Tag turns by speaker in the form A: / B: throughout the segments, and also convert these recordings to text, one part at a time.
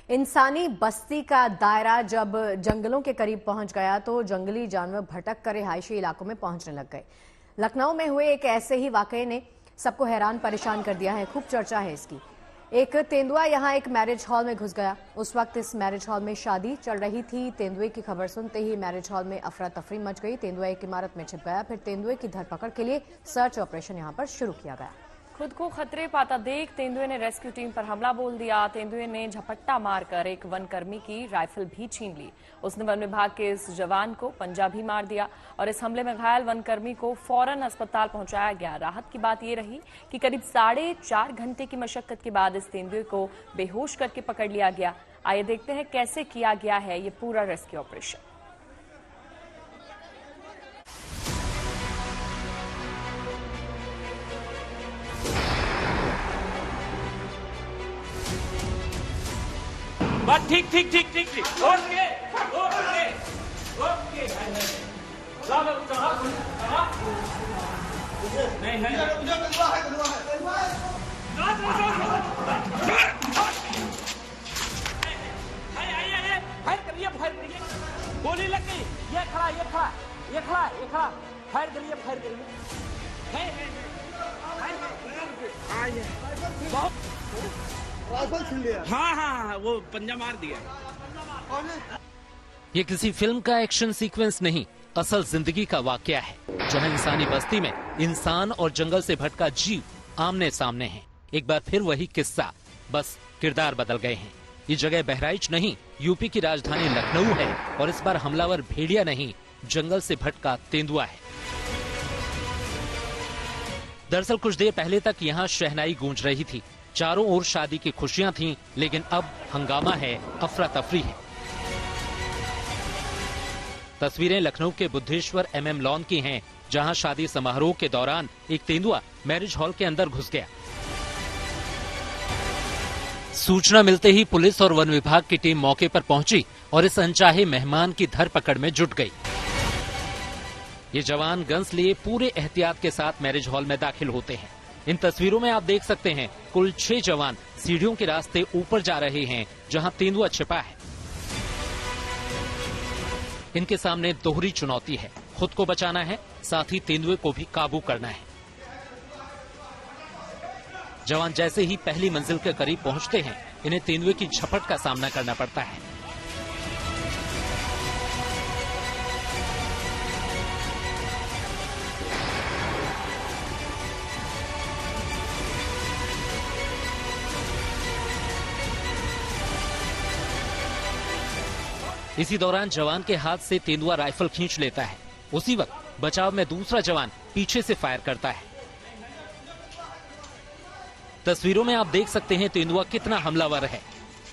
A: इंसानी बस्ती का दायरा जब जंगलों के करीब पहुंच गया तो जंगली जानवर भटक कर रिहायशी इलाकों में पहुंचने लग गए। लखनऊ में हुए एक ऐसे ही वाकये ने सबको हैरान परेशान कर दिया है। खूब चर्चा है इसकी। एक तेंदुआ यहां एक मैरिज हॉल में घुस गया। उस वक्त इस मैरिज हॉल में शादी चल रही थी। तेंदुए की खबर सुनते ही मैरिज हॉल में अफरा तफरी मच गई। तेंदुआ एक इमारत में छिप गया। फिर तेंदुए की धरपकड़ के लिए सर्च ऑपरेशन यहां पर शुरू किया गया।
B: खुद को खतरे पाता देख तेंदुए ने रेस्क्यू टीम पर हमला बोल दिया। तेंदुए ने झपट्टा मारकर एक वनकर्मी की राइफल भी छीन ली। उसने वन विभाग के इस जवान को पंजा भी मार दिया और इस हमले में घायल वनकर्मी को फौरन अस्पताल पहुंचाया गया। राहत की बात यह रही कि करीब 4.5 घंटे की मशक्कत के बाद इस तेंदुए को बेहोश करके पकड़ लिया गया। आइए देखते हैं कैसे किया गया है ये पूरा रेस्क्यू ऑपरेशन।
C: बस ठीक ठीक ठीक ठीक ठीक ओके ओके ओके नहीं है फायर करिए गोली लग गई। ये खड़ा ये खड़ा ये खड़ा ये खड़ा फायर करिए बहुत
D: राइफल छीन लिया।
C: हाँ वो पंजा मार दिया।
E: ये किसी फिल्म का एक्शन सीक्वेंस नहीं, असल जिंदगी का वाकया है, जहां इंसानी बस्ती में इंसान और जंगल से भटका जीव आमने सामने हैं। एक बार फिर वही किस्सा, बस किरदार बदल गए हैं। ये जगह बहराइच नहीं, यूपी की राजधानी लखनऊ है और इस बार हमलावर भेड़िया नहीं, जंगल से भटका तेंदुआ है। दरअसल कुछ देर पहले तक यहाँ शहनाई गूंज रही थी, चारों ओर शादी की खुशियां थीं, लेकिन अब हंगामा है, अफरा तफरी है। तस्वीरें लखनऊ के बुद्धेश्वर MM लॉन की हैं, जहां शादी समारोह के दौरान एक तेंदुआ मैरिज हॉल के अंदर घुस गया। सूचना मिलते ही पुलिस और वन विभाग की टीम मौके पर पहुंची और इस अनचाहे मेहमान की धरपकड़ में जुट गई। ये जवान गन्स लिए पूरे एहतियात के साथ मैरिज हॉल में दाखिल होते हैं। इन तस्वीरों में आप देख सकते हैं कुल 6 जवान सीढ़ियों के रास्ते ऊपर जा रहे हैं, जहां तेंदुआ छिपा है। इनके सामने दोहरी चुनौती है, खुद को बचाना है, साथ ही तेंदुए को भी काबू करना है। जवान जैसे ही पहली मंजिल के करीब पहुंचते हैं, इन्हें तेंदुए की झपट का सामना करना पड़ता है। इसी दौरान जवान के हाथ से तेंदुआ राइफल खींच लेता है। उसी वक्त बचाव में दूसरा जवान पीछे से फायर करता है। तस्वीरों में आप देख सकते हैं तेंदुआ कितना हमलावर है।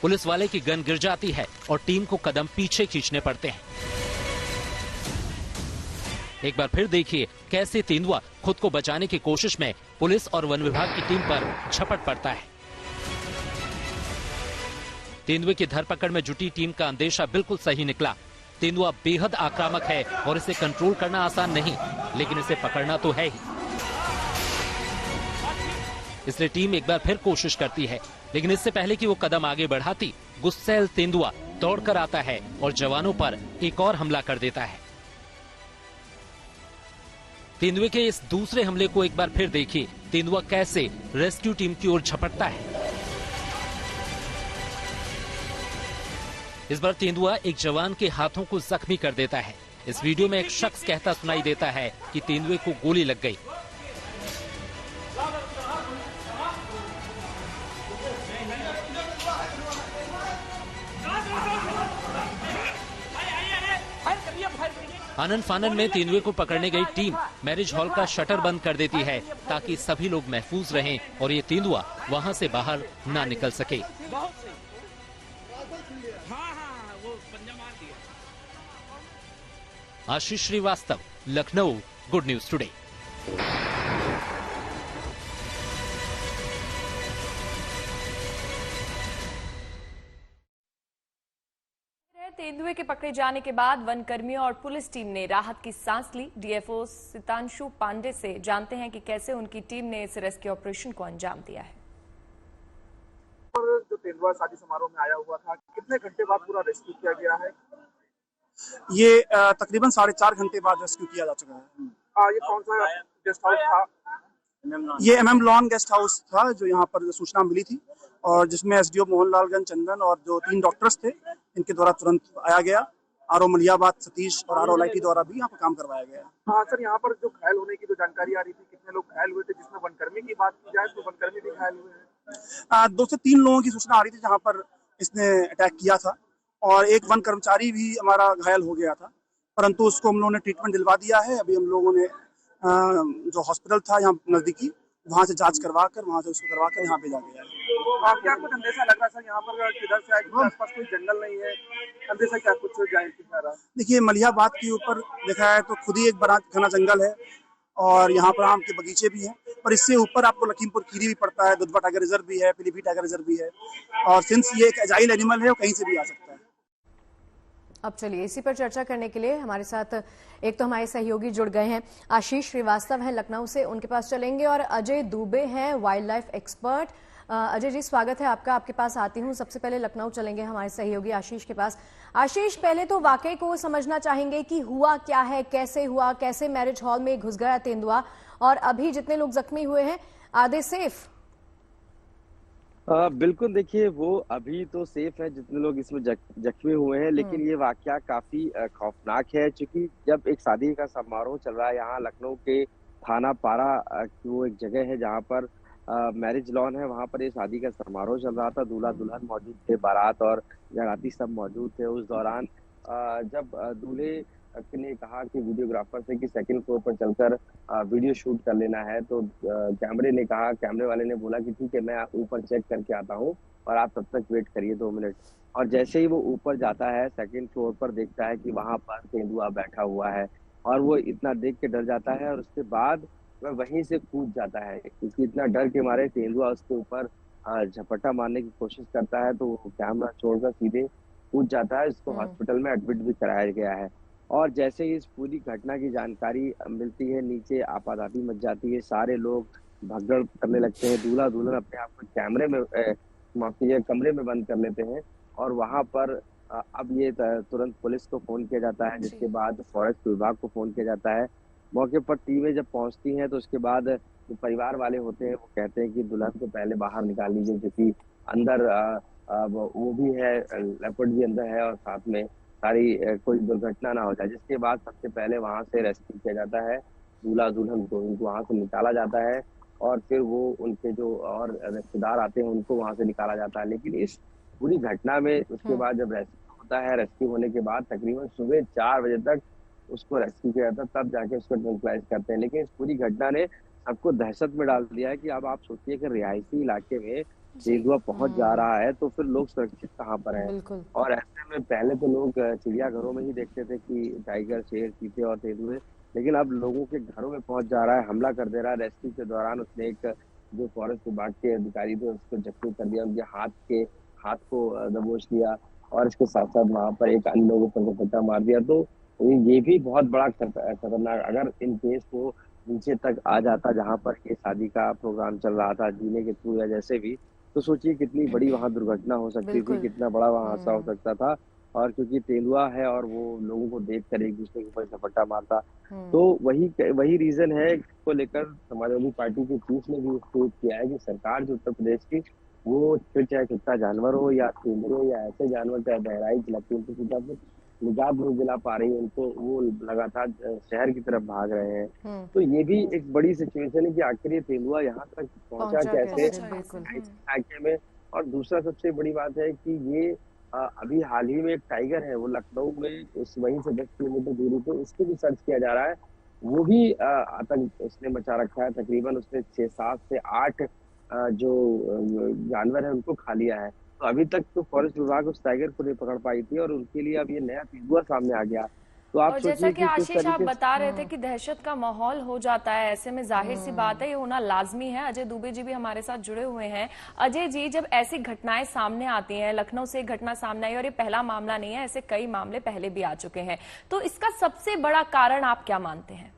E: पुलिस वाले की गन गिर जाती है और टीम को कदम पीछे खींचने पड़ते हैं। एक बार फिर देखिए कैसे तेंदुआ खुद को बचाने की कोशिश में पुलिस और वन विभाग की टीम पर झपट पड़ता है। तेंदुए की धरपकड़ में जुटी टीम का अंदेशा बिल्कुल सही निकला। तेंदुआ बेहद आक्रामक है और इसे कंट्रोल करना आसान नहीं, लेकिन इसे पकड़ना तो है ही। इसलिए टीम एक बार फिर कोशिश करती है, लेकिन इससे पहले कि वो कदम आगे बढ़ाती, गुस्सैल तेंदुआ दौड़कर आता है और जवानों पर एक और हमला कर देता है। तेंदुए के इस दूसरे हमले को एक बार फिर देखिए, तेंदुआ कैसे रेस्क्यू टीम की ओर झपटता है। इस बार तेंदुआ एक जवान के हाथों को जख्मी कर देता है। इस वीडियो में एक शख्स कहता सुनाई देता है कि तेंदुए को गोली लग गई। आनन फानन में तेंदुए को पकड़ने गई टीम मैरिज हॉल का शटर बंद कर देती है ताकि सभी लोग महफूज रहें और ये तेंदुआ वहां से बाहर ना निकल सके। Ashish Srivastava, Lucknow, good news today.
B: तेंदुए के पकड़े जाने के बाद वन कर्मियों और पुलिस टीम ने राहत की सांस ली। डीएफओ सितांशु पांडे से जानते हैं कि कैसे उनकी टीम ने इस रेस्क्यू ऑपरेशन को अंजाम दिया है।
D: जो
F: तेंदुआ शादी समारोह में आया हुआ था। कितने घंटे बाद पूरा रेस्क्यू किया गया है?
D: ये तकरीबन 4.5 घंटे बाद रेस्क्यू किया जा चुका है।
F: ये कौन सा गेस्ट हाउस था?
D: ये MM लॉन गेस्ट हाउस था जो यहाँ पर सूचना मिली थी और जिसमें SDO मोहनलालगंज चंदन और जो 3 डॉक्टर्स थे इनके द्वारा तुरंत आया गया। RO मलियाबाद सतीश और RO LIT द्वारा भी यहाँ पर काम करवाया गया।
F: हाँ सर, यहाँ पर जो घायल होने की जो जानकारी आ रही थी, कितने लोग घायल हुए थे? जिसमें वनकर्मी की बात की जाए तो वनकर्मी भी घायल हुए हैं।
D: 2 से 3 लोगों की सूचना आ रही थी जहाँ पर इसने अटैक किया था और एक वन कर्मचारी भी हमारा घायल हो गया था, परंतु उसको हम लोगों ने ट्रीटमेंट दिलवा दिया है। अभी हम लोगों ने जो हॉस्पिटल था यहाँ नजदीकी, वहाँ से जांच करवा कर वहाँ से उसको करवा कर यहाँ भेजा गया है।
F: क्या कुछ अंदेशा लग रहा है सर यहाँ पर किधर से आए? क्योंकि आसपास कोई जंगल नहीं है, अंदेशा क्या कुछ जाहिर किया रहा?
D: देखिए, मलियाबाद के ऊपर देखा है तो खुद ही एक बड़ा घना जंगल है और यहाँ पर आम के बगीचे भी हैं, पर इससे ऊपर आपको लखीमपुर खीरी भी पड़ता है, दुधवा टाइगर रिजर्व भी है, पीलीभीत टाइगर रिजर्व भी है और सिंस ये एक एजाइल एनिमल है वो कहीं से भी आ सकता है।
A: अब चलिए इसी पर चर्चा करने के लिए हमारे साथ एक तो हमारे सहयोगी जुड़ गए हैं। आशीष श्रीवास्तव हैं लखनऊ से, उनके पास चलेंगे, और अजय दुबे हैं wild life expert. Ajay ji, स्वागत है आपका, आपके पास आती हूं। सबसे पहले लखनऊ चलेंगे हमारे सहयोगी आशीष के पास। आशीष, पहले तो वाकई को समझना चाहेंगे कि हुआ क्या है, कैसे हुआ, कैसे मैरिज हॉल में घुस गया तेंदुआ, और अभी जितने लोग जख्मी हुए हैं आधे सेफ?
G: बिल्कुल, देखिए वो अभी तो सेफ है जितने लोग इसमें जख्मी हुए हैं, लेकिन ये वाकया काफी खौफनाक है, क्योंकि जब एक शादी का समारोह चल रहा है यहाँ लखनऊ के थाना पारा की वो एक जगह है जहाँ पर मैरिज लॉन है, वहाँ पर ये शादी का समारोह चल रहा था। दूल्हा दुल्हन मौजूद थे, बारात और बाराती सब मौजूद थे। उस दौरान जब दूल्हे ने कहा कि वीडियोग्राफर से कि सेकंड फ्लोर पर चलकर वीडियो शूट कर लेना है, तो कैमरे वाले ने बोला कि ठीक है, मैं ऊपर चेक करके आता हूँ और आप तब तक वेट करिए 2 मिनट। और जैसे ही वो ऊपर जाता है सेकंड फ्लोर पर, देखता है कि वहां पर तेंदुआ बैठा हुआ है और वो इतना देख के डर जाता है और उसके बाद वह वहीं से कूद जाता है, क्योंकि इतना डर के मारे तेंदुआ उसके ऊपर झपट्टा मारने की कोशिश करता है, तो वो कैमरा छोड़कर सीधे कूद जाता है। इसको हॉस्पिटल में एडमिट भी कराया गया है। और जैसे ही इस पूरी घटना की जानकारी मिलती है, नीचे आपाधापी मच जाती है, सारे लोग भगदड़ करने लगते हैं। दूल्हा दुल्हन अपने आप को कमरे में बंद कर लेते हैं और वहां पर अब ये तुरंत पुलिस को फोन किया जाता है, जिसके बाद फॉरेस्ट विभाग को फोन किया जाता है। मौके पर टीमें जब पहुंचती हैं तो उसके बाद जो परिवार वाले होते हैं वो कहते हैं कि दुल्हन को पहले बाहर निकाल लीजिए, क्योंकि अंदर वो भी है, लेपर्ड भी अंदर है और साथ में सारी कोई दुर्घटना ना हो जाए। जिसके बाद सबसे पहले वहां से रेस्क्यू किया जाता है दूल्हा दुल्हन को, उनको वहां से निकाला जाता है और फिर वो उनके जो और रिश्तेदार आते हैं उनको वहां से निकाला जाता है। लेकिन इस पूरी घटना में उसके बाद जब रेस्क्यू होता है, रेस्क्यू होने के बाद तकरीबन सुबह 4 बजे तक उसको रेस्क्यू किया जाता है, तब जाके उसको ट्रैंक्विलाइज करते हैं। लेकिन इस पूरी घटना ने सबको दहशत में डाल दिया है कि अब आप सोचिए कि रिहायशी इलाके में तेंदुआ पहुंच जा रहा है तो फिर लोग सुरक्षित कहाँ पर हैं। और ऐसे में पहले तो लोग चिड़ियाघरों में ही देखते थे कि टाइगर, शेर, चीते और तेंदुए, लेकिन अब लोगों के घरों में पहुंच जा रहा है, हमला कर दे रहा है। रेस्क्यू के दौरान उसने एक जो फॉरेस्ट विभाग के अधिकारी थे उसको जख्मी कर दिया, उनके हाथ को दबोच लिया और इसके साथ साथ वहां पर एक अन्य लोगों पर झपट्टा मार दिया। तो ये भी बहुत बड़ा खतरनाक, अगर इन केस वो नीचे तक आ जाता जहाँ पर ये शादी का प्रोग्राम चल रहा था, जीने के थ्रू या जैसे भी, तो सोचिए कितनी बड़ी वहां दुर्घटना हो सकती थी, कितना बड़ा वहां हादसा हो सकता था। और क्योंकि तेंदुआ है और वो लोगों को देख कर एक दूसरे के ऊपर झपट्टा मारता, तो वही रीजन है को लेकर समाजवादी पार्टी के चीफ ने भी ट्वीट किया है कि सरकार जो उत्तर प्रदेश की, वो फिर चाहे कुत्ता जानवर हो या तेंदुए हो या ऐसे जानवर, चाहे बहराइच लखीमपुर निजात नहीं दिला पा रही है उनको, वो लगातार शहर की तरफ भाग रहे हैं। तो ये भी एक बड़ी सिचुएशन है कि आखिर ये तेंदुआ यहाँ तक पहुंचा कैसे इलाके में। और दूसरा सबसे बड़ी बात है कि ये अभी हाल ही में एक टाइगर है, वो लखनऊ में वहीं से 10 किलोमीटर दूरी पे, उसको भी सर्च किया जा रहा है। वो भी आतंक उसने मचा रखा है। तकरीबन उसने 7 से 8 जो जानवर है उनको खा लिया है। तो अभी तक तो फॉरेस्ट विभाग उस टाइगर को नहीं पकड़ पाई थी और उनके लिए अब ये नया तेंदुआ सामने आ गया। तो आप
B: जैसा कि आशीष आप बता रहे थे कि दहशत का माहौल हो जाता है, ऐसे में जाहिर सी बात है ये होना लाजमी है। अजय दुबे जी भी हमारे साथ जुड़े हुए हैं। अजय जी, जब ऐसी घटनाएं सामने आती हैं, लखनऊ से एक घटना सामने आई और ये पहला मामला नहीं है, ऐसे कई मामले पहले भी आ चुके हैं, तो इसका सबसे बड़ा कारण आप क्या मानते हैं?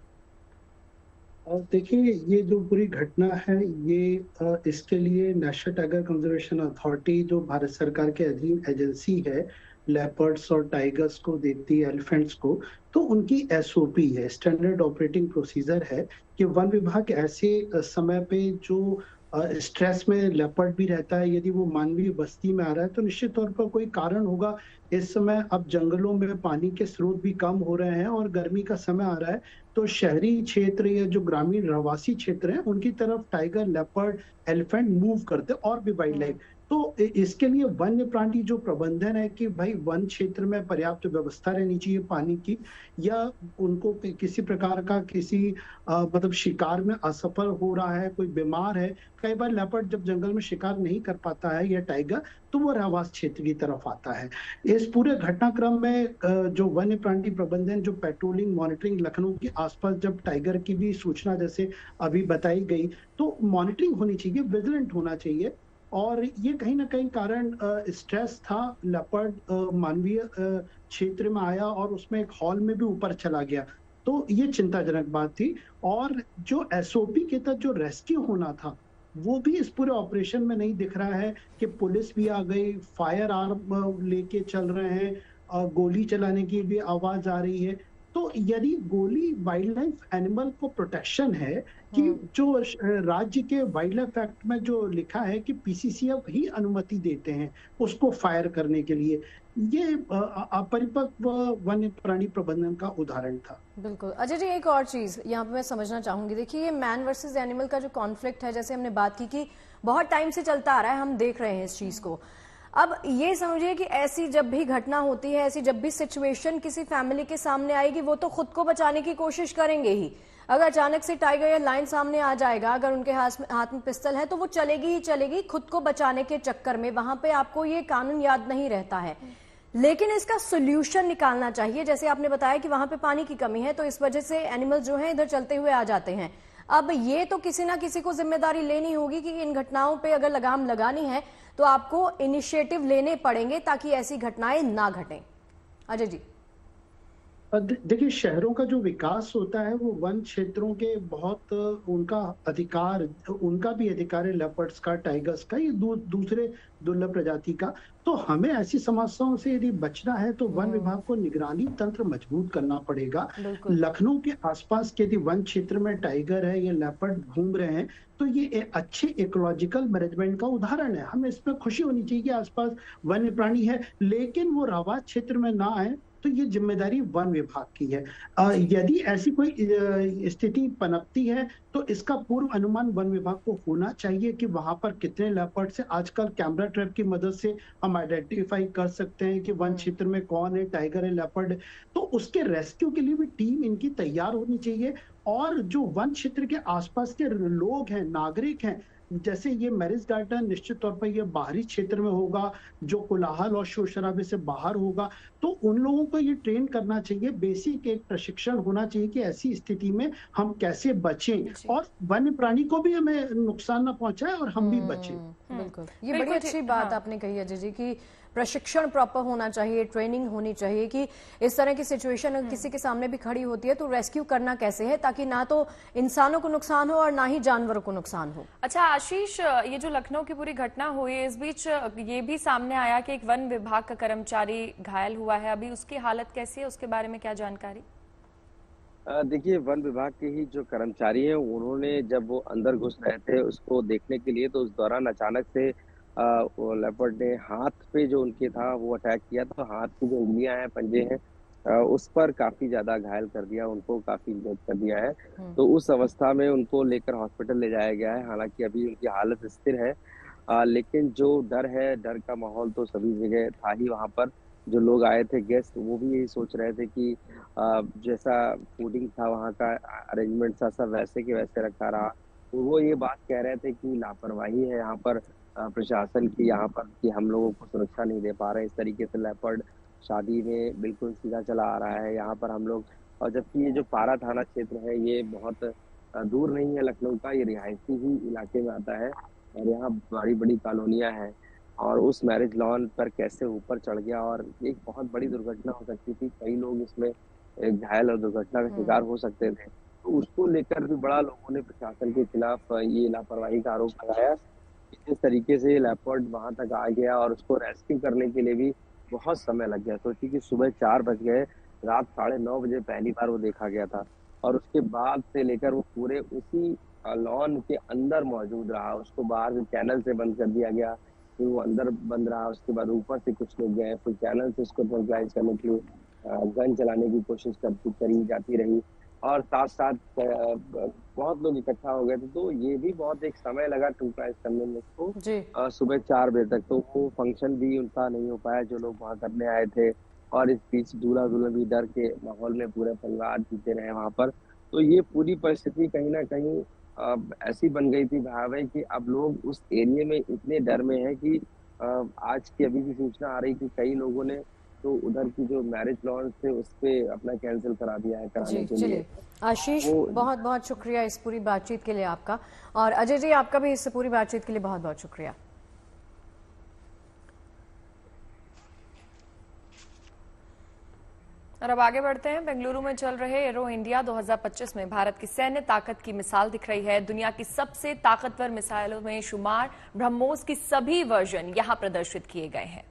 H: और देखिए, ये जो पूरी घटना है, ये इसके लिए नेशनल टाइगर कंजर्वेशन अथॉरिटी, जो भारत सरकार के अधीन एजेंसी है, लेपर्ड्स और टाइगर्स को देखती है, एलिफेंट्स को, तो उनकी एसओपी है, स्टैंडर्ड ऑपरेटिंग प्रोसीजर है कि वन विभाग ऐसे समय पे जो स्ट्रेस में लेपर्ड भी रहता है, यदि वो मानवीय बस्ती में आ रहा है तो निश्चित तौर पर कोई कारण होगा। इस समय अब जंगलों में पानी के स्रोत भी कम हो रहे हैं और गर्मी का समय आ रहा है, तो शहरी क्षेत्र या जो ग्रामीण रहवासी क्षेत्र हैं उनकी तरफ टाइगर, लेपर्ड, एलिफेंट मूव करते, और भी वाइल्ड लाइफ। तो इसके लिए वन्य प्राणी जो प्रबंधन है कि भाई वन क्षेत्र में पर्याप्त व्यवस्था रहनी चाहिए पानी की, या उनको किसी प्रकार का किसी मतलब शिकार में असफल हो रहा है, कोई बीमार है। कई बार लेपर्ड जब जंगल में शिकार नहीं कर पाता है या टाइगर, तो वो रहवास क्षेत्र की तरफ आता है। इस पूरे घटनाक्रम में जो वन्य प्राणी प्रबंधन, जो पेट्रोलिंग, मॉनिटरिंग लखनऊ के आसपास जब टाइगर की भी सूचना जैसे अभी बताई गई, तो मॉनिटरिंग होनी चाहिए, विजिलेंट होना चाहिए। और ये कहीं ना कहीं कारण स्ट्रेस था। लेपर्ड मानवीय क्षेत्र में आया और उसमें एक हॉल में भी ऊपर चला गया, तो ये चिंताजनक बात थी। और जो एसओपी के तहत जो रेस्क्यू होना था, वो भी इस पूरे ऑपरेशन में नहीं दिख रहा है कि पुलिस भी आ गई, फायर आर्म लेके चल रहे हैं, गोली चलाने की भी आवाज आ रही है। तो यदि गोली वाइल्ड लाइफ एनिमल को प्रोटेक्शन है, कि जो राज्य के वाइल्ड लाइफ एक्ट में जो लिखा है कि पीसीसीएफ ही अनुमति देते हैं उसको फायर करने के लिए, ये अपरिपक्व वन्य प्राणी प्रबंधन का उदाहरण था।
A: बिल्कुल। अजय जी, एक और चीज यहाँ पे मैं समझना चाहूंगी। देखिए, ये मैन वर्सेस एनिमल का जो कॉन्फ्लिक्ट है, जैसे हमने बात की कि बहुत टाइम से चलता आ रहा है, हम देख रहे हैं इस चीज को। अब ये समझिए कि ऐसी जब भी घटना होती है, ऐसी जब भी सिचुएशन किसी फैमिली के सामने आएगी, वो तो खुद को बचाने की कोशिश करेंगे ही। अगर अचानक से टाइगर या लायन सामने आ जाएगा, अगर उनके हाथ में पिस्तल है, तो वो चलेगी ही चलेगी खुद को बचाने के चक्कर में। वहां पे आपको ये कानून याद नहीं रहता है, लेकिन इसका सोल्यूशन निकालना चाहिए। जैसे आपने बताया कि वहां पे पानी की कमी है, तो इस वजह से एनिमल जो है इधर चलते हुए आ जाते हैं। अब ये तो किसी ना किसी को जिम्मेदारी लेनी होगी कि इन घटनाओं पे अगर लगाम लगानी है तो आपको इनिशिएटिव लेने पड़ेंगे ताकि ऐसी घटनाएं ना घटें। अजय जी,
H: देखिए, शहरों का जो विकास होता है वो वन क्षेत्रों के बहुत उनका अधिकार, उनका भी अधिकार है, लेपर्ड्स का, टाइगर्स का, ये दूसरे दुर्लभ प्रजाति का। तो हमें ऐसी समस्याओं से यदि बचना है तो वन विभाग को निगरानी तंत्र मजबूत करना पड़ेगा। लखनऊ के आसपास यदि वन क्षेत्र में टाइगर है या लेपर्ड घूम रहे हैं, तो ये एक अच्छे इकोलॉजिकल मैनेजमेंट का उदाहरण है। हमें इसमें खुशी होनी चाहिए कि आसपास वन्य प्राणी है, लेकिन वो रहवास क्षेत्र में ना आए, तो ये जिम्मेदारी वन विभाग की है। यदि ऐसी कोई स्थिति पनपती है तो इसका पूर्व अनुमान वन विभाग को होना चाहिए कि वहां पर कितने लेपर्ड्स हैं। आजकल कैमरा ट्रैप की मदद से हम आइडेंटिफाई कर सकते हैं कि वन क्षेत्र में कौन है, टाइगर है, लेपर्ड है। तो उसके रेस्क्यू के लिए भी टीम इनकी तैयार होनी चाहिए। और जो वन क्षेत्र के आसपास के लोग हैं, नागरिक हैं, जैसे ये मैरिज गार्डन निश्चित तौर पर ये बाहरी क्षेत्र में होगा, जो कोलाहल और शोर शराबे से बाहर होगा, तो उन लोगों को ये ट्रेन करना चाहिए, बेसिक एक प्रशिक्षण होना चाहिए कि ऐसी स्थिति में हम कैसे बचें और वन्य प्राणी को भी हमें नुकसान ना पहुंचाए और हम भी बचें।
A: बिल्कुल, ये बड़ी अच्छी बात आपने कही अजय जी कि प्रशिक्षण प्रॉपर होना चाहिए, ट्रेनिंग होनी चाहिए कि इस तरह की सिचुएशन अगर किसी के सामने भी खड़ी होती है तो रेस्क्यू करना कैसे है, ताकि ना तो इंसानों को नुकसान हो और ना ही जानवरों को नुकसान हो।
B: अच्छा आशीष, ये जो लखनऊ की पूरी घटना हुई है, इस बीच ये भी सामने आया कि एक वन विभाग का कर्मचारी घायल हुआ है। अभी उसकी हालत कैसी है, उसके बारे में क्या जानकारी?
G: देखिए, वन विभाग के ही जो कर्मचारी हैं, उन्होंने जब वो अंदर घुस रहे थे उसको देखने के लिए, तो उस दौरान अचानक से वो लेपर्ड ने हाथ पे जो उनके था वो अटैक किया। तो हाथ की जो उंगलियां हैं, पंजे हैं, उस पर काफी ज्यादा घायल कर दिया, उनको काफी इंजर्ड कर दिया है। तो उस अवस्था में उनको लेकर हॉस्पिटल ले जाया गया है। हालांकि अभी उनकी हालत स्थिर है, लेकिन जो डर है, डर का माहौल तो सभी जगह था ही। वहां पर जो लोग आए थे गेस्ट, वो भी यही सोच रहे थे कि जैसा फूडिंग था, वहाँ का अरेंजमेंट था, सब वैसे के वैसे रखा रहा। तो वो ये बात कह रहे थे कि लापरवाही है यहाँ पर प्रशासन की, यहाँ पर कि हम लोगों को सुरक्षा नहीं दे पा रहे। इस तरीके से लेपर्ड शादी में बिल्कुल सीधा चला आ रहा है यहाँ पर हम लोग। और जबकि ये जो पारा थाना क्षेत्र है, ये बहुत दूर नहीं है लखनऊ का, ये रिहायशी ही इलाके में आता है और यहाँ बड़ी बड़ी कॉलोनियाँ हैं। और उस मैरिज लॉन पर कैसे ऊपर चढ़ गया, और एक बहुत बड़ी दुर्घटना हो सकती थी। कई लोग इसमें घायल और दुर्घटना का शिकार हो सकते थे। तो उसको लेकर भी बड़ा लोगों ने प्रशासन के खिलाफ ये लापरवाही का आरोप लगाया। जिस तरीके से लेपर्ड वहां तक आ गया और उसको रेस्क्यू करने के लिए भी बहुत समय लग गया। सोचिए कि सुबह 4 बज गए, रात 9:30 बजे पहली बार वो देखा गया था और उसके बाद से लेकर वो पूरे उसी लॉन के अंदर मौजूद रहा। उसको बाहर से चैनल से बंद कर दिया गया, फिर वो अंदर बंद रहा। उसके बाद ऊपर से कुछ लोग गए, फिर चैनल से उसको ट्रैंक्विलाइज करने के लिए गन चलाने की कोशिश करी जाती रही और साथ साथ बहुत लोग इकट्ठा हो गए थे। तो ये भी बहुत एक समय लगा ट्रैंक्विलाइज करने में उसको सुबह 4 बजे तक। तो वो फंक्शन भी उनका नहीं हो पाया जो लोग वहाँ करने आए थे और इस बीच दूल्हा दुल्हन भी डर के माहौल में पूरे परिवार जीते रहे वहाँ पर। तो ये पूरी परिस्थिति कहीं ना कहीं ऐसी बन गई थी भयावह कि अब लोग उस एरिया में इतने डर में हैं कि आज की अभी भी सूचना आ रही कि कई लोगों ने तो उधर की जो मैरिज लॉन्च थे उस पे अपना कैंसिल करा दिया है कराने के लिए।
A: आशीष, बहुत बहुत शुक्रिया इस पूरी बातचीत के लिए आपका, और अजय जी आपका भी इस पूरी बातचीत के लिए बहुत बहुत शुक्रिया।
B: और अब आगे बढ़ते हैं। बेंगलुरु में चल रहे एरो इंडिया 2025 में भारत की सैन्य ताकत की मिसाल दिख रही है। दुनिया की सबसे ताकतवर मिसाइलों में शुमार ब्रह्मोस की सभी वर्जन यहां प्रदर्शित किए गए हैं।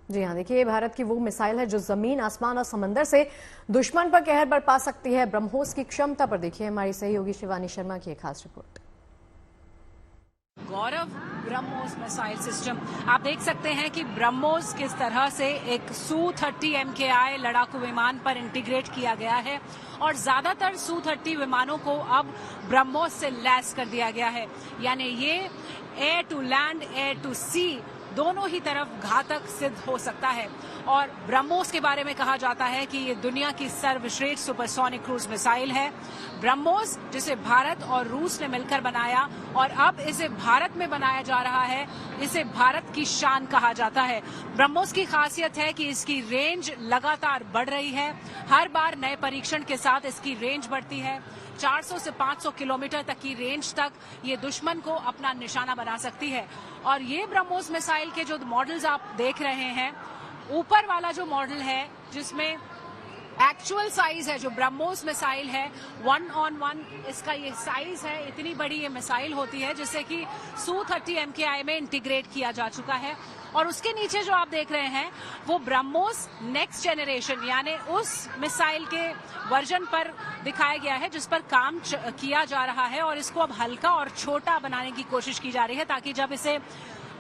A: जी हाँ, देखिए भारत की वो मिसाइल है जो जमीन, आसमान और समंदर से दुश्मन पर कहर बरपा सकती है। ब्रह्मोस की क्षमता पर देखिए हमारी सहयोगी शिवानी शर्मा की एक खास रिपोर्ट।
I: गौरव ब्रह्मोस मिसाइल सिस्टम, आप देख सकते हैं कि ब्रह्मोस किस तरह से एक Su-30 MKI लड़ाकू विमान पर इंटीग्रेट किया गया है और ज्यादातर Su-30 विमानों को अब ब्रह्मोस से लैस कर दिया गया है। यानी ये air to land, air to sea दोनों ही तरफ घातक सिद्ध हो सकता है। और ब्रह्मोस के बारे में कहा जाता है कि ये दुनिया की सर्वश्रेष्ठ सुपरसोनिक क्रूज मिसाइल है। ब्रह्मोस जिसे भारत और रूस ने मिलकर बनाया और अब इसे भारत में बनाया जा रहा है, इसे भारत की शान कहा जाता है। ब्रह्मोस की खासियत है कि इसकी रेंज लगातार बढ़ रही है। हर बार नए परीक्षण के साथ इसकी रेंज बढ़ती है। 400 से 500 किलोमीटर तक की रेंज तक ये दुश्मन को अपना निशाना बना सकती है। और ये ब्रह्मोस मिसाइल के जो मॉडल्स आप देख रहे हैं, ऊपर वाला जो मॉडल है जिसमें एक्चुअल साइज है, जो ब्रह्मोस मिसाइल है 1-on-1 इसका ये साइज है, इतनी बड़ी ये मिसाइल होती है जिसे कि Su-30 MKI में इंटीग्रेट किया जा चुका है। और उसके नीचे जो आप देख रहे हैं वो ब्रह्मोस नेक्स्ट जनरेशन यानी उस मिसाइल के वर्जन पर दिखाया गया है जिस पर काम किया जा रहा है और इसको अब हल्का और छोटा बनाने की कोशिश की जा रही है ताकि जब इसे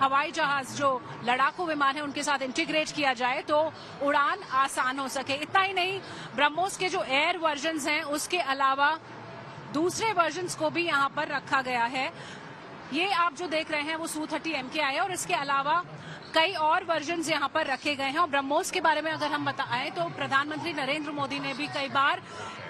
I: हवाई जहाज जो लड़ाकू विमान है उनके साथ इंटीग्रेट किया जाए तो उड़ान आसान हो सके। इतना ही नहीं, ब्रह्मोस के जो एयर वर्जन्स हैं उसके अलावा दूसरे वर्जन्स को भी यहाँ पर रखा गया है। ये आप जो देख रहे हैं वो Su-30 MKI है और इसके अलावा कई और वर्जन्स यहाँ पर रखे गए हैं। और ब्रह्मोस के बारे में अगर हम बताएं तो प्रधानमंत्री नरेंद्र मोदी ने भी कई बार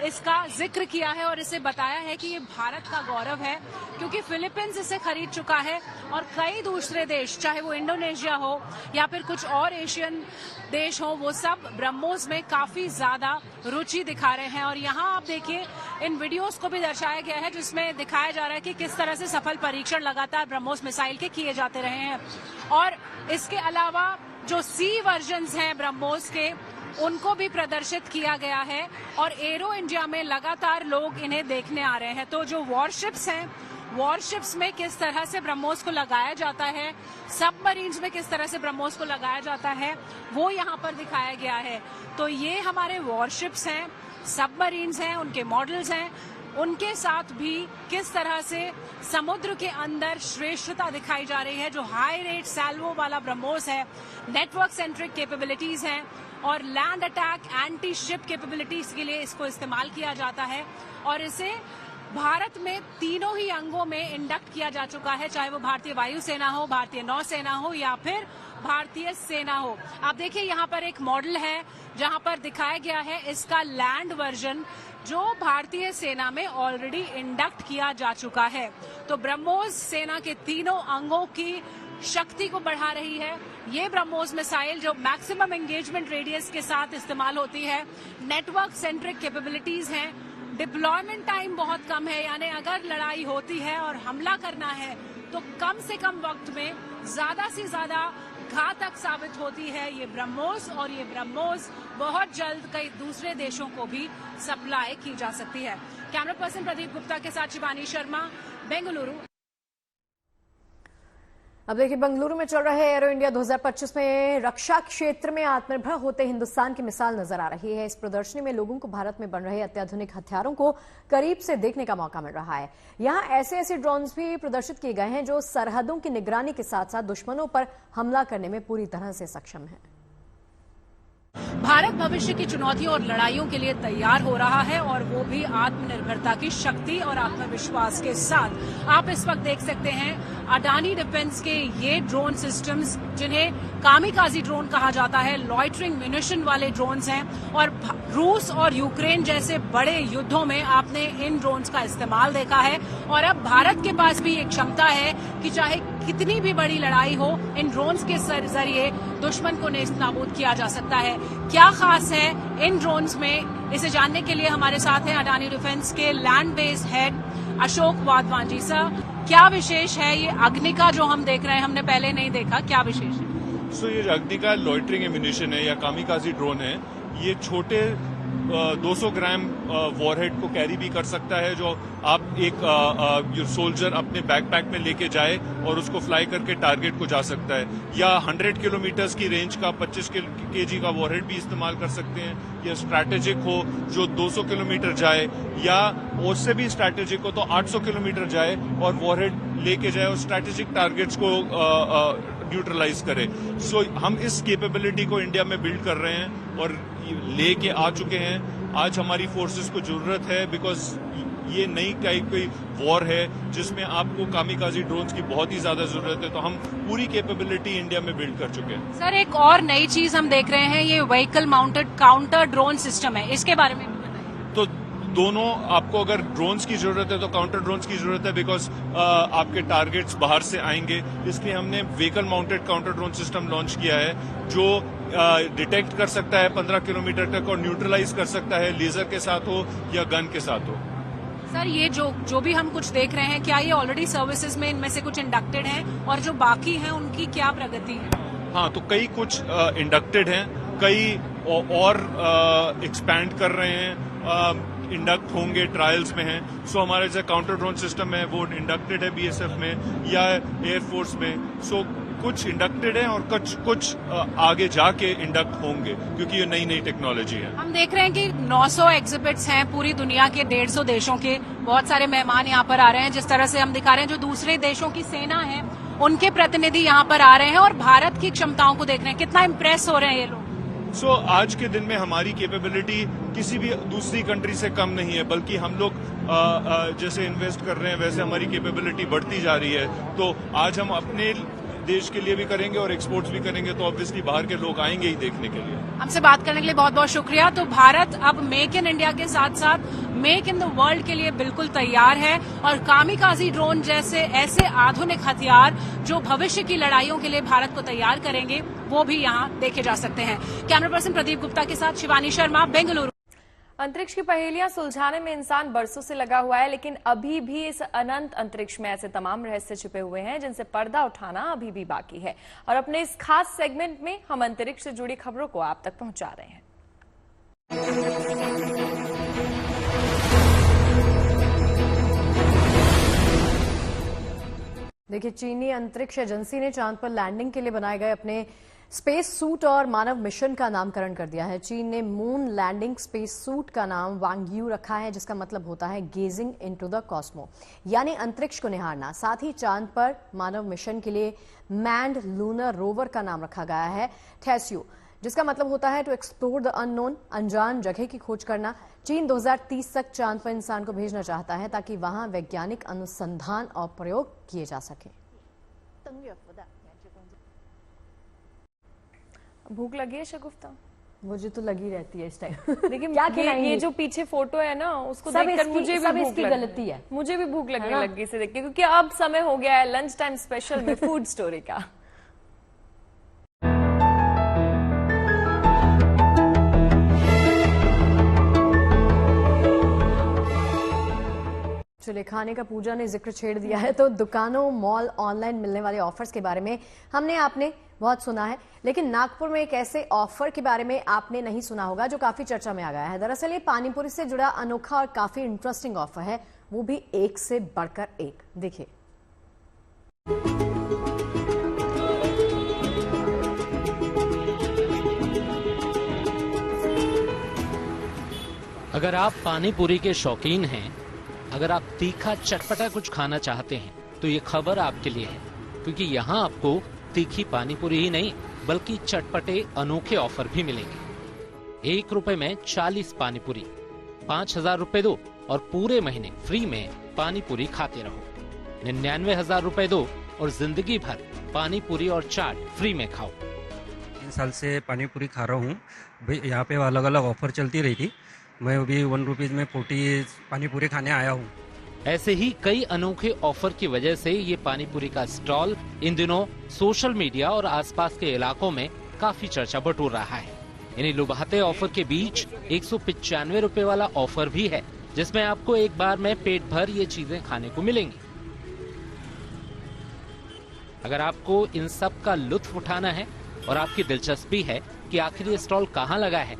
I: इसका जिक्र किया है और इसे बताया है कि ये भारत का गौरव है, क्योंकि फिलीपींस इसे खरीद चुका है और कई दूसरे देश, चाहे वो इंडोनेशिया हो या फिर कुछ और एशियन देश हो, वो सब ब्रह्मोस में काफी ज्यादा रुचि दिखा रहे हैं। और यहाँ आप देखिए इन वीडियोस को भी दर्शाया गया है जिसमें दिखाया जा रहा है कि किस तरह से सफल परीक्षण लगातार ब्रह्मोस मिसाइल के किए जाते रहे हैं। और इसके अलावा जो सी वर्जन्स हैं ब्रह्मोस के, उनको भी प्रदर्शित किया गया है और एरो इंडिया में लगातार लोग इन्हें देखने आ रहे हैं। तो जो वॉरशिप्स हैं, वॉरशिप्स में किस तरह से ब्रह्मोस को लगाया जाता है, सबमरीन्स में किस तरह से ब्रह्मोस को लगाया जाता है, वो यहाँ पर दिखाया गया है। तो ये हमारे वॉरशिप्स हैं, सबमरीन्स हैं, उनके मॉडल्स हैं, उनके साथ भी किस तरह से समुद्र के अंदर श्रेष्ठता दिखाई जा रही है। जो हाई रेट सैल्वो वाला ब्रह्मोस है, नेटवर्क सेंट्रिक कैपेबिलिटीज हैं और land attack anti ship capabilities के लिए इसको इस्तेमाल किया जाता है। और इसे भारत में तीनों ही अंगों में इंडक्ट किया जा चुका है, चाहे वो भारतीय वायुसेना हो, भारतीय नौसेना हो या फिर भारतीय सेना हो। आप देखिए यहाँ पर एक मॉडल है जहाँ पर दिखाया गया है इसका लैंड वर्जन जो भारतीय सेना में ऑलरेडी इंडक्ट किया जा चुका है। तो ब्रह्मोस सेना के तीनों अंगों की शक्ति को बढ़ा रही है। ये ब्रह्मोस मिसाइल जो मैक्सिमम एंगेजमेंट रेडियस के साथ इस्तेमाल होती है, नेटवर्क सेंट्रिक कैपेबिलिटीज हैं, डिप्लॉयमेंट टाइम बहुत कम है, यानी अगर लड़ाई होती है और हमला करना है तो कम से कम वक्त में ज्यादा से ज्यादा घातक साबित होती है ये ब्रह्मोस, और ये ब्रह्मोस बहुत जल्द कई दूसरे देशों को भी सप्लाई की जा सकती है। कैमरा पर्सन प्रदीप गुप्ता के साथ शिवानी शर्मा, बेंगलुरु।
A: अब देखिए, बेंगलुरु में चल रहे एरो इंडिया 2025 में रक्षा क्षेत्र में आत्मनिर्भर होते हिंदुस्तान की मिसाल नजर आ रही है। इस प्रदर्शनी में लोगों को भारत में बन रहे अत्याधुनिक हथियारों को करीब से देखने का मौका मिल रहा है। यहां ऐसे ऐसे ड्रोन्स भी प्रदर्शित किए गए हैं जो सरहदों की निगरानी के साथ साथ दुश्मनों पर हमला करने में पूरी तरह से सक्षम है।
I: भारत भविष्य की चुनौतियों और लड़ाइयों के लिए तैयार हो रहा है, और वो भी आत्मनिर्भरता की शक्ति और आत्मविश्वास के साथ। आप इस वक्त देख सकते हैं अडानी डिफेंस के ये ड्रोन सिस्टम्स, जिन्हें कामिकाजी ड्रोन कहा जाता है, लॉइटरिंग म्यूनिशन वाले ड्रोन्स हैं, और रूस और यूक्रेन जैसे बड़े युद्धों में आपने इन ड्रोन्स का इस्तेमाल देखा है। और अब भारत के पास भी एक क्षमता है कि चाहे कितनी भी बड़ी लड़ाई हो, इन ड्रोन्स के जरिए दुश्मन को नेस्तनाबूद किया जा सकता है। क्या खास है इन ड्रोन्स में, इसे जानने के लिए हमारे साथ हैं अडानी डिफेंस के land based head Ashok Wadhwan ji. Sir, क्या विशेष है ये अग्निका जो हम देख रहे हैं, हमने पहले नहीं देखा, क्या विशेष है?
J: ये अग्निका लॉइटरिंग एम्यूनिशन है या कामिकाजी ड्रोन है। ये छोटे 200 ग्राम वॉरहेड को कैरी भी कर सकता है, जो आप एक सोल्जर अपने बैकपैक में लेके जाए और उसको फ्लाई करके टारगेट को जा सकता है। या 100 किलोमीटर्स की रेंज का 25 केजी का वॉरहेड भी इस्तेमाल कर सकते हैं। या स्ट्रैटेजिक हो जो 200 किलोमीटर जाए, या उससे भी स्ट्रैटेजिक हो तो 800 किलोमीटर जाए और वॉरहेड लेके जाए और स्ट्रैटेजिक टारगेट्स को न्यूट्रलाइज करे। हम इस कैपेबिलिटी को इंडिया में बिल्ड कर रहे हैं और लेके आ चुके हैं। आज हमारी फोर्सेस को जरूरत है, बिकॉज ये नई टाइप की वॉर है जिसमें आपको कामिकाजी ड्रोन्स की बहुत ही ज्यादा जरूरत है। तो हम पूरी कैपेबिलिटी इंडिया में बिल्ड कर चुके हैं।
I: सर, एक और नई चीज हम देख रहे हैं, ये vehicle mounted counter drone system है, इसके बारे में बताइए।
J: तो दोनों, आपको अगर ड्रोन्स की जरूरत है तो काउंटर ड्रोन्स की जरूरत है, बिकॉज आपके टारगेट्स बाहर से आएंगे। इसलिए हमने vehicle mounted counter drone system launch किया है, जो डिटेक्ट कर सकता है 15 किलोमीटर तक और न्यूट्रलाइज कर सकता है, लेजर के साथ हो या गन के साथ हो।
I: सर, ये जो भी हम कुछ देख रहे हैं, क्या ये ऑलरेडी सर्विसेज में इनमें से कुछ इंडक्टेड हैं, और जो बाकी हैं उनकी क्या प्रगति है?
J: हाँ, तो कई कुछ इंडक्टेड हैं, कई और एक्सपैंड कर रहे हैं, इंडक्ट होंगे, ट्रायल्स में हैं। सो हमारे जो काउंटर ड्रोन सिस्टम है वो इंडक्टेड है बीएसएफ में या एयरफोर्स में। सो कुछ इंडक्टेड है और कुछ आगे जाके इंडक्ट होंगे, क्योंकि ये नई नई टेक्नोलॉजी है।
I: हम देख रहे हैं कि 900 एग्जिबिट्स हैं पूरी दुनिया के 150 देशों के। बहुत सारे मेहमान यहाँ पर आ रहे हैं, जिस तरह से हम दिखा रहे हैं जो दूसरे देशों की सेना है उनके प्रतिनिधि यहाँ पर आ रहे हैं और भारत की क्षमताओं को देख रहे हैं। कितना इम्प्रेस हो रहे हैं ये लोग।
J: आज के दिन में हमारी कैपेबिलिटी किसी भी दूसरी कंट्री से कम नहीं है, बल्कि हम लोग जैसे इन्वेस्ट कर रहे हैं वैसे हमारी कैपेबिलिटी बढ़ती जा रही है। तो आज हम अपने देश के लिए भी करेंगे और एक्सपोर्ट्स भी करेंगे, तो ऑब्वियसली बाहर के लोग आएंगे ही देखने के लिए।
I: हमसे बात करने के लिए बहुत बहुत शुक्रिया। तो भारत अब मेक इन इंडिया के साथ साथ मेक इन द वर्ल्ड के लिए बिल्कुल तैयार है, और कामिकाजी ड्रोन जैसे ऐसे आधुनिक हथियार जो भविष्य की लड़ाइयों के लिए भारत को तैयार करेंगे, वो भी यहाँ देखे जा सकते हैं। कैमरा पर्सन प्रदीप गुप्ता के साथ शिवानी शर्मा, बेंगलुरु।
B: अंतरिक्ष की पहेलियां सुलझाने में इंसान बरसों से लगा हुआ है, लेकिन अभी भी इस अनंत अंतरिक्ष में ऐसे तमाम रहस्य छिपे हुए हैं जिनसे पर्दा उठाना अभी भी बाकी है। और अपने इस खास सेगमेंट में हम अंतरिक्ष से जुड़ी खबरों को आप तक पहुंचा रहे हैं।
A: देखिए, चीनी अंतरिक्ष एजेंसी ने चांद पर लैंडिंग के लिए बनाए गए अपने स्पेस सूट और मानव मिशन का नामकरण कर दिया है। चीन ने मून लैंडिंग स्पेस सूट का नाम वांगयू रखा है, जिसका मतलब होता है गेजिंग इनटू द कॉस्मो, यानी अंतरिक्ष को निहारना। साथ ही चांद पर मानव मिशन के लिए मैन्ड लूनर रोवर का नाम रखा गया है थेस्यू, जिसका मतलब होता है टू एक्सप्लोर द अननोन, अनजान जगह की खोज करना। चीन 2030 तक चांद पर इंसान को भेजना चाहता है ताकि वहां वैज्ञानिक अनुसंधान और प्रयोग किए जा सके।
B: भूख लगी है शगुफ्ता?
A: मुझे तो लगी रहती है इस टाइम।
B: देखिए क्या ये जो पीछे फोटो है ना, उसको देखकर मुझे भी भूख
A: गलती है।
B: मुझे भी भूख लगने लगी इसे देख के, क्योंकि अब समय हो गया है लंच टाइम स्पेशल में फूड स्टोरी का। चलिए, खाने का पूजा ने जिक्र छेड़ दिया है तो दुकानों, मॉल, ऑनलाइन मिलने वाले ऑफर्स के बारे में हमने आपने
A: बहुत सुना है, लेकिन नागपुर में एक ऐसे ऑफर के बारे में आपने नहीं सुना होगा जो काफी चर्चा में आ गया है। दरअसल ये पानीपुरी से जुड़ा अनोखा और काफी इंटरेस्टिंग ऑफर है, वो भी एक से बढ़कर एक। देखिए,
E: अगर आप पानी पूरी के शौकीन हैं, अगर आप तीखा चटपटा कुछ खाना चाहते हैं, तो ये खबर आपके लिए है, क्योंकि यहाँ आपको तीखी पानी पूरी ही नहीं बल्कि चटपटे अनोखे ऑफर भी मिलेंगे। 1 रुपए में 40 पानी पूरी, 5,000 रुपए दो और पूरे महीने फ्री में पानी पूरी खाते रहो। 99,000 रुपए दो और जिंदगी भर पानी पूरी और चाट फ्री में खाओ।
K: 3 साल से पानी पूरी खा रहा हूँ। यहाँ पे अलग अलग ऑफर चलती रही थी। मैं अभी 1 रुपीज में 40 पानी पूरी खाने आया हूँ।
E: ऐसे ही कई अनोखे ऑफर की वजह से ये पानी पूरी का स्टॉल इन दिनों सोशल मीडिया और आसपास के इलाकों में काफी चर्चा बटोर रहा है। इन्हीं लुभाते ऑफर के बीच 195 रुपए वाला ऑफर भी है, जिसमें आपको एक बार में पेट भर ये चीजें खाने को मिलेंगी। अगर आपको इन सब का लुत्फ उठाना है और आपकी दिलचस्पी है कि आखिर ये स्टॉल कहाँ लगा है,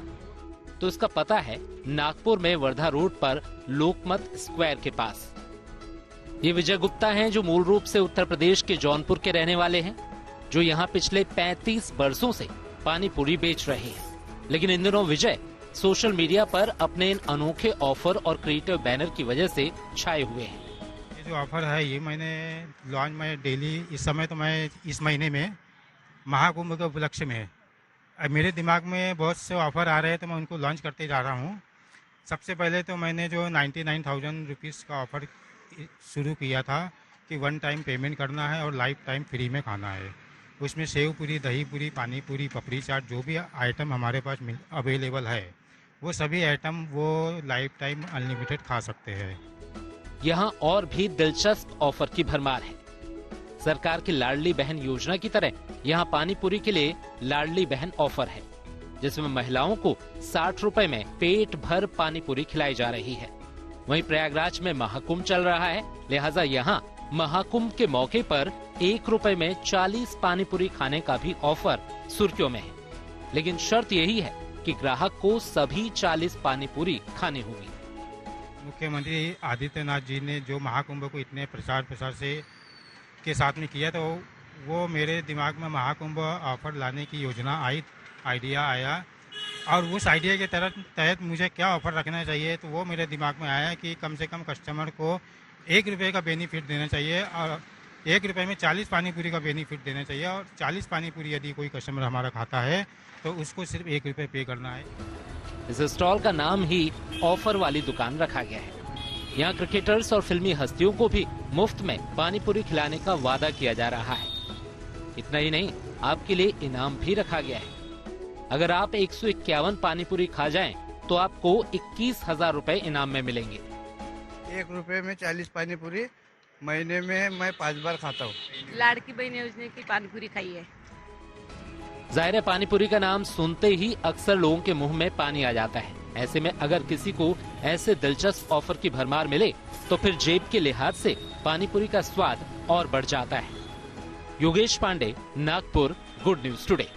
E: तो इसका पता है नागपुर में वर्धा रोड पर लोकमत स्क्वायर के पास। ये विजय गुप्ता हैं, जो मूल रूप से उत्तर प्रदेश के जौनपुर के रहने वाले हैं, जो यहाँ पिछले 35 वर्षों से पानी पूरी बेच रहे हैं। लेकिन इन दिनों विजय सोशल मीडिया पर अपने इन अनोखे ऑफर और क्रिएटिव बैनर की वजह से छाए हुए हैं।
L: ये जो ऑफर है ये मैंने लॉन्च में डेली इस समय तो मैं इस महीने में महाकुंभ के उपलक्ष्य में मेरे दिमाग में बहुत से ऑफर आ रहे हैं, तो मैं उनको लॉन्च करते जा रहा हूँ। सबसे पहले तो मैंने जो 99,000 रुपीज़ का ऑफर शुरू किया था कि 1 टाइम पेमेंट करना है और लाइफ टाइम फ्री में खाना है। उसमें सेव पूरी, दही पूरी, पानी पूरी, पपड़ी चाट, जो भी आइटम हमारे पास अवेलेबल है वो सभी आइटम वो लाइफ टाइम अनलिमिटेड खा सकते हैं।
E: यहाँ और भी दिलचस्प ऑफर की भरमार है। सरकार की लाडली बहन योजना की तरह यहाँ पानी पूरी के लिए लाडली बहन ऑफर है, जिसमें महिलाओं को 60 रुपए में पेट भर पानी पूरी खिलाई जा रही है। वहीं प्रयागराज में महाकुंभ चल रहा है, लिहाजा यहाँ महाकुंभ के मौके पर 1 रुपए में 40 पानी पूरी खाने का भी ऑफर सुर्खियों में है। लेकिन शर्त यही है कि ग्राहक को सभी 40 पानी पूरी खानी होगी।
L: मुख्यमंत्री आदित्यनाथ जी ने जो महाकुंभ को इतने प्रचार प्रसार से के साथ में किया, तो वो मेरे दिमाग में महाकुंभ ऑफर लाने की योजना आइडिया आया, और उस आइडिया के तहत मुझे क्या ऑफर रखना चाहिए, तो वो मेरे दिमाग में आया कि कम से कम कस्टमर को 1 रुपये का बेनिफिट देना चाहिए और 1 रुपये में 40 पानी पूरी का बेनिफिट देना चाहिए। और 40 पानी पूरी यदि कोई कस्टमर हमारा खाता है तो उसको सिर्फ 1 रुपये पे करना है।
E: इस स्टॉल का नाम ही ऑफर वाली दुकान रखा गया है। यहाँ क्रिकेटर्स और फिल्मी हस्तियों को भी मुफ्त में पानी पूरी खिलाने का वादा किया जा रहा है। इतना ही नहीं, आपके लिए इनाम भी रखा गया है। अगर आप 151 पानी पूरी खा जाएं, तो आपको 21,000 रुपए इनाम में मिलेंगे।
M: 1 रुपये में 40 पानी पूरी, महीने में मैं 5 बार खाता हूँ।
N: लाड़की बहन योजना की पानी पूरी खाई है।
E: जाहिर है, पानी पूरी का नाम सुनते ही अक्सर लोगों के मुंह में पानी आ जाता है। ऐसे में अगर किसी को ऐसे दिलचस्प ऑफर की भरमार मिले, तो फिर जेब के लिहाज से पानी पूरी का स्वाद और बढ़ जाता है। Yogesh Pandey, Nagpur, good news today.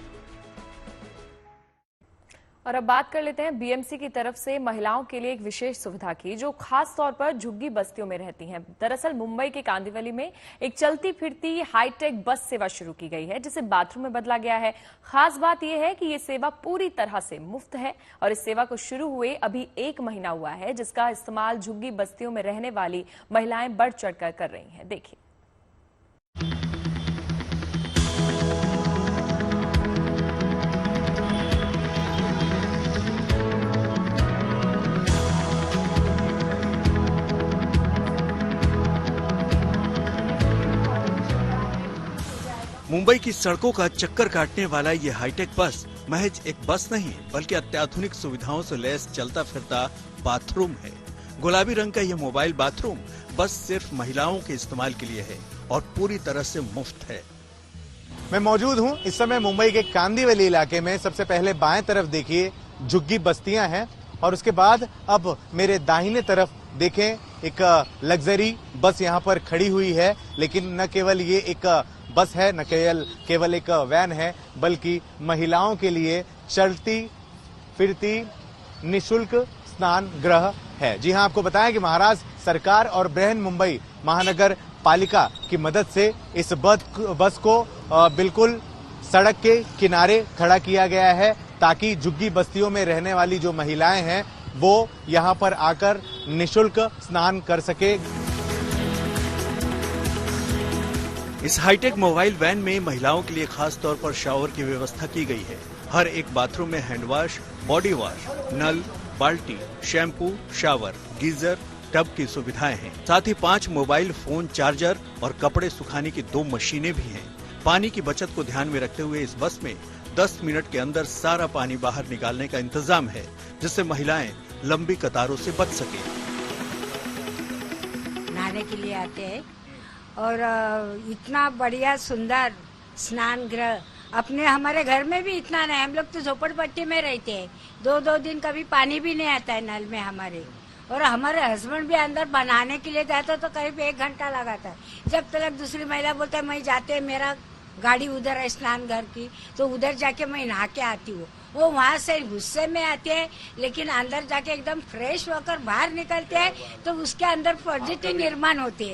B: और अब बात कर लेते हैं बीएमसी की तरफ से महिलाओं के लिए एक विशेष सुविधा की, जो खास तौर पर झुग्गी बस्तियों में रहती हैं। दरअसल मुंबई के कांदिवली में एक चलती फिरती हाईटेक बस सेवा शुरू की गई है, जिसे बाथरूम में बदला गया है। खास बात यह है कि ये सेवा पूरी तरह से मुफ्त है और इस सेवा को शुरू हुए अभी 1 महीना हुआ है, जिसका इस्तेमाल झुग्गी बस्तियों में रहने वाली महिलाएं बढ़ चढ़कर कर रही हैं। देखिए,
O: मुंबई की सड़कों का चक्कर काटने वाला ये हाईटेक बस महज एक बस नहीं बल्कि अत्याधुनिक सुविधाओं से लैस चलता फिरता बाथरूम है। गुलाबी रंग का ये मोबाइल बाथरूम बस सिर्फ महिलाओं के इस्तेमाल के लिए है और पूरी तरह से मुफ्त है।
P: मैं मौजूद हूँ इस समय मुंबई के कांदिवली इलाके में। सबसे पहले बाएं तरफ देखिए झुग्गी बस्तियां हैं और उसके बाद अब मेरे दाहिने तरफ देखें एक लग्जरी बस यहाँ पर खड़ी हुई है। लेकिन न केवल ये एक बस है, न केवल एक वैन है, बल्कि महिलाओं के लिए चलती फिरती निशुल्क स्नान गृह है। जी हां, आपको बताया कि महाराष्ट्र सरकार और बृहन मुंबई महानगर पालिका की मदद से इस बस को बिल्कुल सड़क के किनारे खड़ा किया गया है, ताकि झुग्गी बस्तियों में रहने वाली जो महिलाएं हैं वो यहां पर आकर निशुल्क स्नान कर सके।
O: इस हाईटेक मोबाइल वैन में महिलाओं के लिए खास तौर पर शावर की व्यवस्था की गई है। हर एक बाथरूम में हैंड वॉश, बॉडी वॉश, नल, बाल्टी, शैम्पू, शावर, गीजर, टब की सुविधाएं हैं। साथ ही 5 मोबाइल फोन चार्जर और कपड़े सुखाने की 2 मशीनें भी हैं। पानी की बचत को ध्यान में रखते हुए इस बस में 10 मिनट के अंदर सारा पानी बाहर निकालने का इंतजाम है, जिससे महिलाएं लंबी कतारों से बच सके।
Q: नहाने के लिए आते हैं और इतना बढ़िया सुंदर स्नान गृह अपने हमारे घर में भी इतना नहीं। हम लोग तो झोपड़पट्टी में रहते हैं, 2-2 दिन कभी पानी भी नहीं आता है नल में हमारे। और हमारे हस्बैंड भी अंदर बनाने के लिए जाता तो करीब 1 घंटा लगाता है। जब तक दूसरी महिला बोलता है मैं जाते, मेरा गाड़ी उधर है स्नान घर की, तो उधर जाके मैं नहा के आती हूँ। वो वहाँ से गुस्से में आते हैं, लेकिन अंदर जाके एकदम फ्रेश होकर बाहर निकलते हैं तो उसके अंदर पॉजिटिव निर्माण होती है।